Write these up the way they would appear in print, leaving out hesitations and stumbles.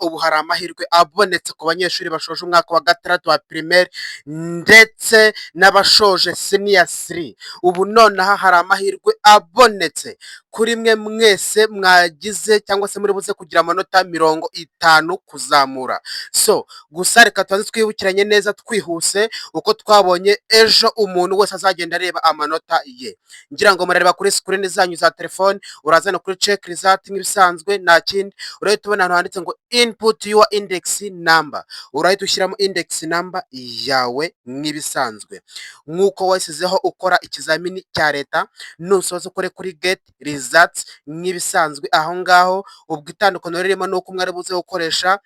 ubu hari amahirwe abonetse ku banyeshuri bashoje umwaka wa gatandatu wa primaire ndetse n'abashoje senior 3. Ubu nonaha hari amahirwe abonetse kuri mwe mwese mwagize cyangwa se muri buze kugira amanota 50 kuzamura. So gusa reka tubanze twibukiranye neza twihuse uko twabonye ejo umuntu wese azagenda areba amanota ye. Ngira ngo murareba kuri screen zanyu za telefone, urazana kuri check result nk'ibisanzwe nta kindi, urahita ubona ahantu handitse ngo input your index number, urahita ushyiramo index number yawe nk'ibisanzwe nk'uko wasizeho ukora ikizamini cya leta. Nusoza ukore kuri get results nk'ibisanzwe aho ngaho. Ubwo itandukaniro ririmo nuko umwe ari buze gukoresha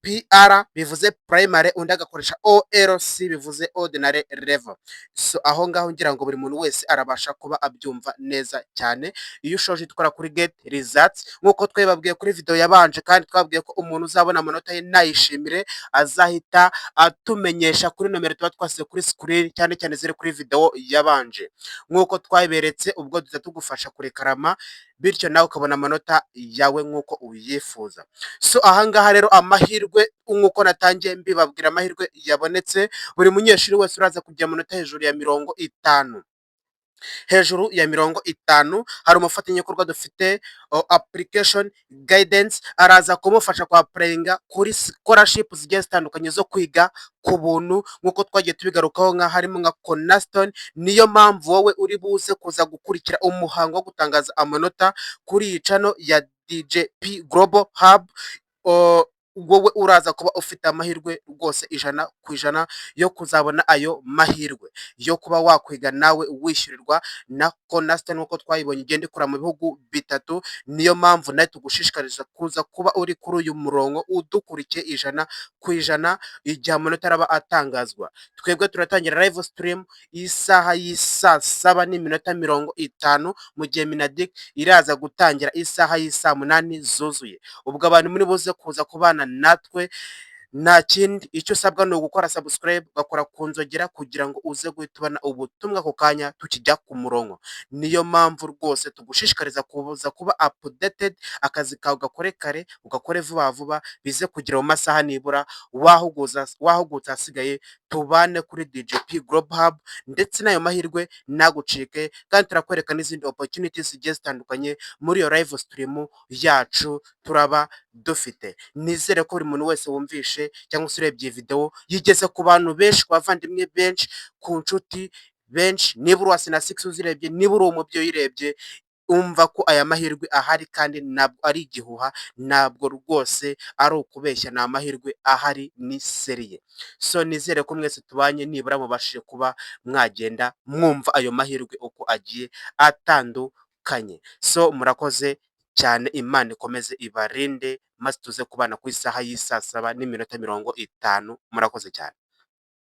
PR bivuze primary, undi agakoresha OLC bivuze ordinary level. So aho ngaho ngira ngo buri muntu wese arabasha kuba abyumva neza cyane. Iyo ushoje tukora kuri get results nkuko twebabwiye kuri video yabanje, kandi twabwiye ko umuntu uzabona amanota ye nayishimire azahita atumenyesha kuri nomero tuba twasize kuri screen, cyane cyane ziri kuri video yabanje nkuko twaberetse. Ubwo duza tugufasha kurekarama bityo nawe ukabona amanota yawe nkuko uyifuza. So ahangaha rero amahirwe nkuko natangiye mbibabwira, amahirwe yabonetse. Buri munyeshuri wese uraza kugira amanota hejuru ya 50. Hejuru ya 50 hari umufatanyabikorwa dufite application guidance, araza kumufasha kwa applyinga kuri scholarship zigiye zitandukanye zo kwiga ku buntu nkuko twagiye tubigarukaho, nka harimo nka Cornerstone. Niyo mpamvu wowe uri buze kuza gukurikira umuhango wo gutangaza amanota kuri iyi channel ya DJP Global Hub. Wowe uraza kuba ufite amahirwe rwose 100% yo kuzabona ayo mahirwe yo kuba wakwiga nawe wishyurirwa na Cornerstone nkuko twayibonye igenda ikora mu bihugu bitatu. Niyo mpamvu nawe tugushishikariza kuza kuba uri kuri uyu murongo udukurikiye 100% igihe amanota araba atangazwa. Twebwe turatangira live stream isaha y'isa 7:50, mu gihe Minadik iraza gutangira isaha y'isa 8 zuzuye. Ubwo abantu muri buze kuza kubana natwe nta kindi, icyo usabwa ni ugukora subscribe, ugakora ku nzogera kugira ngo uze guhita ubona ubutumwa ako kanya tukijya ku murongo. Niyo mpamvu rwose tugushishikariza kuza kuba updated, akazi kawe ugakore kare, ugakore vuba vuba, bize kugira mu masaha nibura wahugutse hasigaye. Tubane kuri DJP Global Hub ndetse n'ayo mahirwe nagucike, kandi turakwereka n'izindi opportunities zigiye zitandukanye muri iyo live stream yacu turaba dufite. Nizere ko buri muntu wese wumvishe cyangwa se urebye video yigeze ku bantu benshi, ku bavandimwe benshi, ku nshuti benshi. Niba uri na 6 uzirebye, niba uri umubyeyi uyirebye, umva ko aya mahirwe ahari kandi ntabwo ari igihuha, ntabwo rwose ari ukubeshya, ni amahirwe ahari, ni seriye. So nizere ko mwese tubanye nibura mubashije kuba mwagenda mwumva ayo mahirwe uko agiye atandukanye. So murakoze cyane, Imana ikomeze ibarinde, maze tuze kubana ku isaha y'isa 7:50. Murakoze cyane.